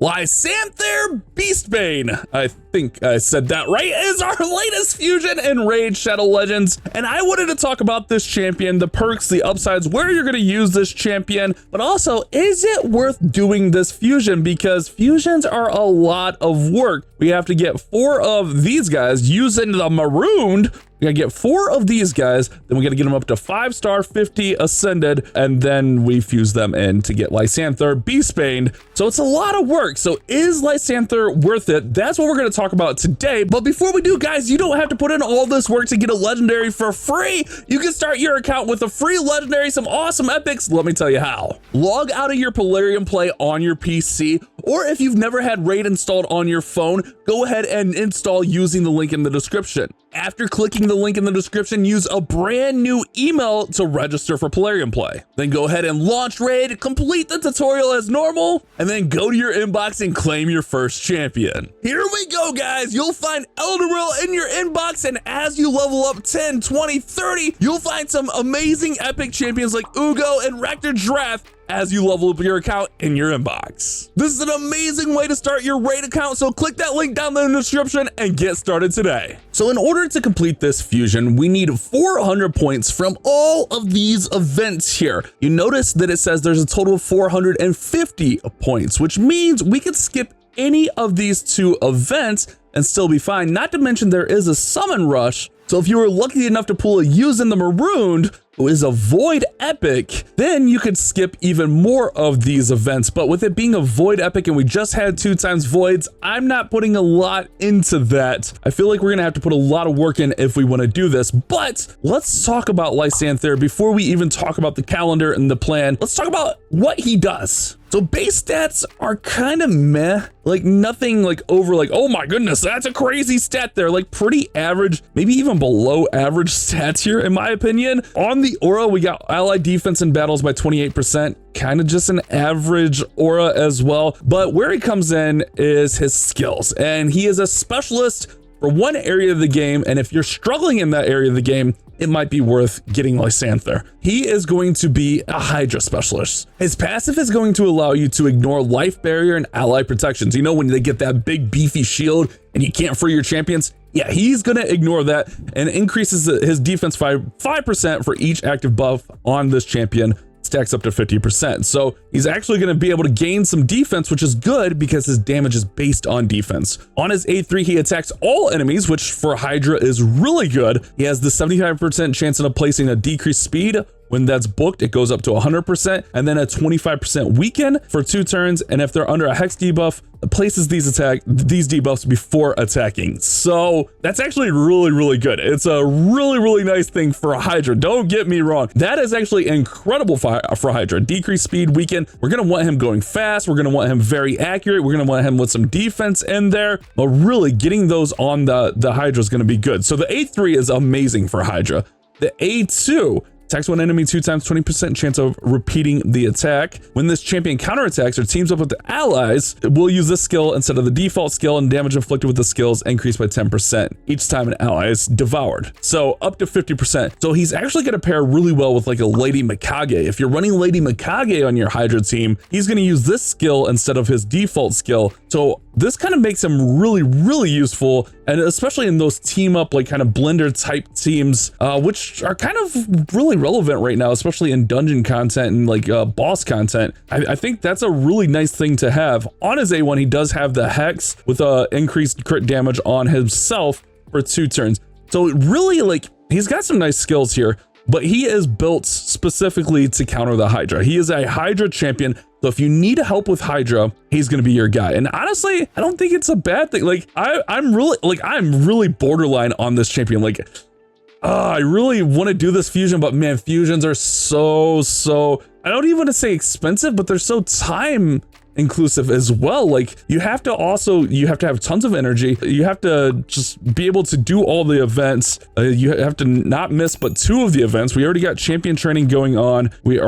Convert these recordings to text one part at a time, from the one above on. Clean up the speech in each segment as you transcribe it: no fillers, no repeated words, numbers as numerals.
Lysanthir Beastbane, I think I said that right, is our latest fusion in Raid Shadow Legends. And I wanted to talk about this champion, the perks, the upsides, where you're going to use this champion, but also, is it worth doing this fusion? Because fusions are a lot of work. We have to get 4 of these guys using the Marooned. We gotta get 4 of these guys, then we gotta get them up to 5-star, 50 ascended, and then we fuse them in to get Lysanthir Beastbane. So it's a lot of work. So is Lysanthir worth it? That's what we're gonna talk about today. But before we do, guys, you don't have to put in all this work to get a legendary for free. You can start your account with a free legendary, some awesome epics. Let me tell you how. Log out of your Polarium Play on your PC, or if you've never had Raid installed on your phone, go ahead and install using the link in the description. After clicking the link in the description, use a brand new email to register for Polarium Play. Then go ahead and launch Raid, complete the tutorial as normal, and then go to your inbox and claim your first champion. Here we go, guys. You'll find Elderil in your inbox, and as you level up 10, 20, 30, you'll find some amazing epic champions like Ugo and Rector Giraffe as you level up your account in your inbox. This is an amazing way to start your Raid account, so click that link down there in the description and get started today. So in order to complete this fusion, we need 400 points from all of these events here. You notice that it says there's a total of 450 points, which means we could skip any of these 2 events and still be fine. Not to mention there is a summon rush. So if you were lucky enough to pull a Use in the Marooned, who is a Void Epic, then you could skip even more of these events. But with it being a Void Epic and we just had 2 times Voids, I'm not putting a lot into that. I feel like we're gonna have to put a lot of work in if we wanna do this. But let's talk about Lysanthir before we even talk about the calendar and the plan. Let's talk about what he does. So base stats are kind of meh, like nothing like over like, oh my goodness, that's a crazy stat there. Like pretty average, maybe even below average stats here in my opinion. On the aura, we got ally defense in battles by 28%, kind of just an average aura as well. But where he comes in is his skills, and he is a specialist for one area of the game. And if you're struggling in that area of the game, it might be worth getting Lysanthir. He is going to be a Hydra specialist. His passive is going to allow you to ignore life barrier and ally protections. You know, when they get that big beefy shield and you can't free your champions? Yeah, he's gonna ignore that and increases his defense by 5% for each active buff on this champion. Stacks up to 50%. So he's actually going to be able to gain some defense, which is good because his damage is based on defense. On his A3, he attacks all enemies, which for Hydra is really good. He has the 75% chance of placing a decreased speed. When that's booked, it goes up to 100%, and then a 25% weaken for 2 turns. And if they're under a hex debuff, it places these debuffs before attacking. So that's actually really, really good. It's a really, really nice thing for a Hydra. Don't get me wrong. That is actually incredible for Hydra. Decreased speed, weaken. We're going to want him going fast. We're going to want him very accurate. We're going to want him with some defense in there. But really getting those on the Hydra is going to be good. So the A3 is amazing for Hydra. The A2 attacks one enemy 2 times, 20% chance of repeating the attack. When this champion counterattacks or teams up with the allies, we'll use this skill instead of the default skill, and damage inflicted with the skills increased by 10% each time an ally is devoured. So up to 50%. So he's actually going to pair really well with like a Lady Mikage. If you're running Lady Mikage on your Hydra team, he's going to use this skill instead of his default skill. So this kind of makes him really, really useful, and especially in those team up, like kind of blender type teams, which are kind of really relevant right now, especially in dungeon content and like boss content. I think that's a really nice thing to have. On his A1, he does have the Hex with increased crit damage on himself for 2 turns. So really, like, he's got some nice skills here, but he is built specifically to counter the Hydra. He is a Hydra champion. So if you need help with Hydra, he's going to be your guy. And honestly, I don't think it's a bad thing. Like I'm really borderline on this champion. Like, I really want to do this fusion, but man, fusions are so, I don't even want to say expensive, but they're so time inclusive as well. Like you have to have tons of energy. You have to just be able to do all the events. You have to not miss but 2 of the events. We already got champion training going on. We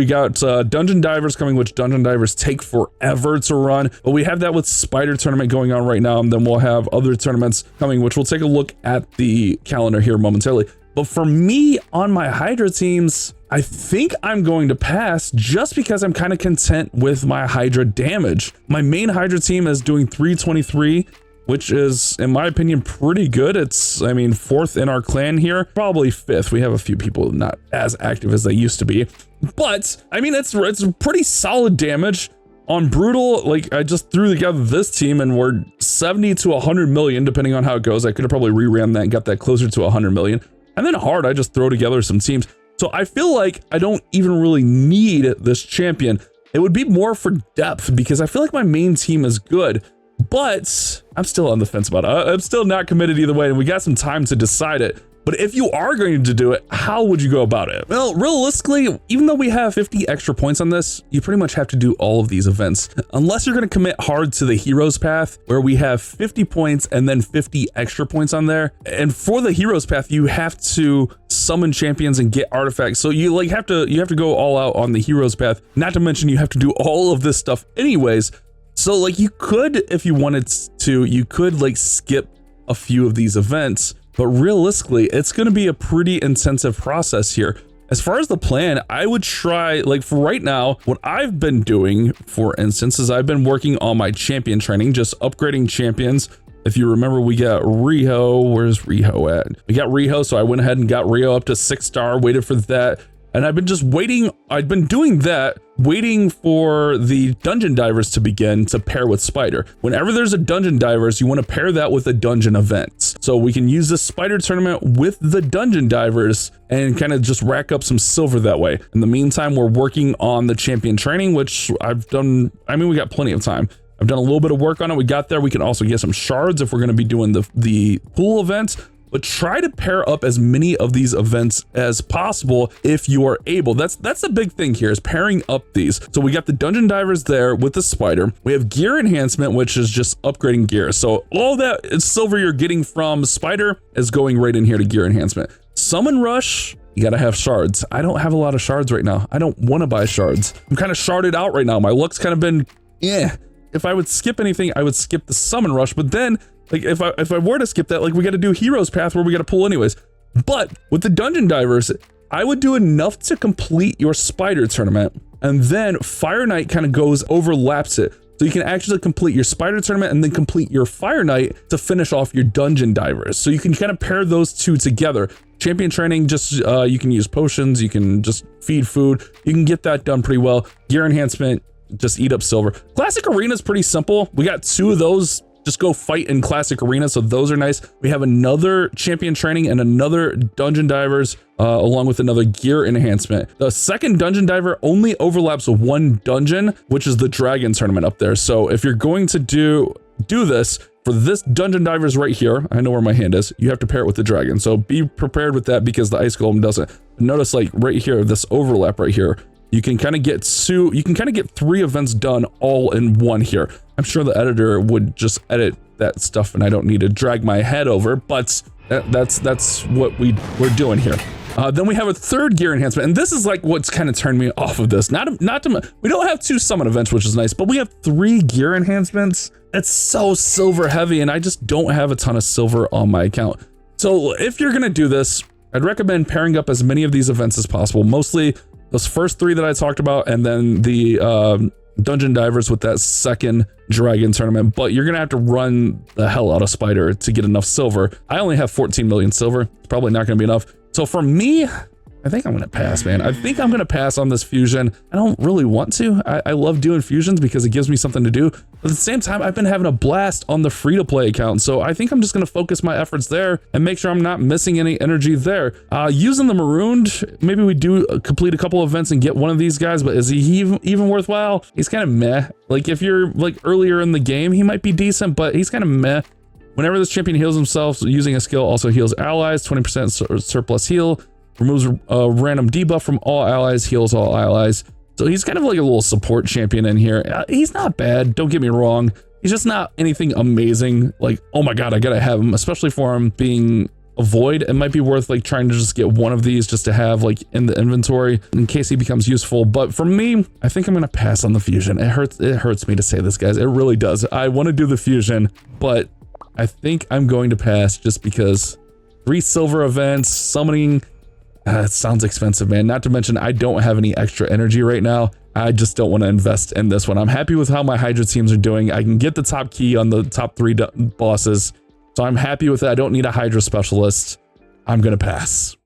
got dungeon divers coming, which dungeon divers take forever to run, but we have that with spider tournament going on right now, and then we'll have other tournaments coming, which we'll take a look at the calendar here momentarily. But for me on my Hydra teams, I think I'm going to pass just because I'm kind of content with my Hydra damage. My main Hydra team is doing 323, which is, in my opinion, pretty good. It's, I mean, 4th in our clan here, probably 5th. We have a few people not as active as they used to be, but I mean, it's pretty solid damage. On Brutal, like, I just threw together this team and we're 70 to 100 million, depending on how it goes. I could have probably reran that and got that closer to 100 million. And then Hard, I just throw together some teams. So I feel like I don't even really need this champion. It would be more for depth because I feel like my main team is good, but I'm still on the fence about it. I'm still not committed either way, and we got some time to decide it. But if you are going to do it, how would you go about it? Well, realistically, even though we have 50 extra points on this, you pretty much have to do all of these events. Unless you're going to commit hard to the Heroes Path, where we have 50 points and then 50 extra points on there. And for the Heroes Path, you have to summon champions and get artifacts. So you like have to go all out on the Heroes Path. Not to mention you have to do all of this stuff anyways. So like you could, if you wanted to, you could like skip a few of these events. But realistically, it's going to be a pretty intensive process here. As far as the plan, I would try, like for right now, what I've been doing, for instance, is I've been working on my champion training, just upgrading champions. If you remember, we got Riho. Where's Riho at? We got Riho, so I went ahead and got Riho up to 6-star, waited for that. And I've been just waiting. I've been doing that, waiting for the dungeon divers to begin to pair with Spider. Whenever there's a dungeon divers, you want to pair that with a dungeon event. So we can use this Spider tournament with the dungeon divers and kind of just rack up some silver that way. In the meantime, we're working on the champion training, which I've done. I mean, we got plenty of time. I've done a little bit of work on it. We got there. We can also get some shards if we're going to be doing the pool event. But try to pair up as many of these events as possible if you are able. That's the big thing here, is pairing up these. So we got the dungeon divers there with the Spider. We have gear enhancement, which is just upgrading gear. So all that silver you're getting from Spider is going right in here to gear enhancement. Summon rush, you gotta have shards. I don't have a lot of shards right now. I don't want to buy shards. I'm kind of sharded out right now. My luck's kind of been, If I would skip anything, I would skip the summon rush, but then like if I were to skip that, like we got to do Heroes Path where we got to pull anyways. But with the dungeon divers, I would do enough to complete your Spider tournament, and then Fire Knight kind of overlaps it. So you can actually complete your Spider tournament and then complete your Fire Knight to finish off your dungeon divers. So you can kind of pair those two together. Champion training, just you can use potions, you can just feed food, you can get that done pretty well. Gear enhancement, just eat up silver. Classic Arena is pretty simple. We got 2 of those. Just go fight in Classic Arena, so those are nice. We have another champion training and another dungeon divers, along with another gear enhancement. The second dungeon diver only overlaps 1 dungeon, which is the dragon tournament up there. So if you're going to do this, for this dungeon divers right here, I know where my hand is, you have to pair it with the dragon. So be prepared with that because the ice golem doesn't. Notice like right here, this overlap right here, you can kind of get 3 events done all in one here. I'm sure the editor would just edit that stuff and I don't need to drag my head over, but that's what we're doing here. Then we have a 3rd gear enhancement, and this is like what's kind of turned me off of this. We don't have 2 summon events, which is nice, but we have 3 gear enhancements. It's so silver heavy, and I just don't have a ton of silver on my account. So if you're gonna do this, I'd recommend pairing up as many of these events as possible. Mostly those first 3 that I talked about, and then the dungeon divers with that 2nd dragon tournament. But you're gonna have to run the hell out of Spider to get enough silver. I only have 14 million silver. It's probably not gonna be enough. So for me, I think I'm gonna pass, man. I think I'm gonna pass on this fusion. I don't really want to. I love doing fusions because it gives me something to do. But at the same time, I've been having a blast on the free-to-play account. So I think I'm just gonna focus my efforts there and make sure I'm not missing any energy there. Using the Marooned, maybe we do complete a couple events and get one of these guys, but is he even worthwhile? He's kind of meh. Like if you're like earlier in the game, he might be decent, but he's kind of meh. Whenever this champion heals himself, using a skill also heals allies, 20% surplus heal, removes a random debuff from all allies, heals all allies. So he's kind of like a little support champion in here. He's not bad, don't get me wrong. He's just not anything amazing. Like, oh my god, I gotta have him, especially for him being a void. It might be worth like trying to just get one of these just to have like in the inventory in case he becomes useful. But for me, I think I'm gonna pass on the fusion. It hurts me to say this, guys. It really does. I want to do the fusion, but I think I'm going to pass just because 3 silver events, summoning It sounds expensive, man. Not to mention, I don't have any extra energy right now. I just don't want to invest in this one. I'm happy with how my Hydra teams are doing. I can get the top key on the top 3 bosses, so I'm happy with it. I don't need a Hydra specialist. I'm going to pass.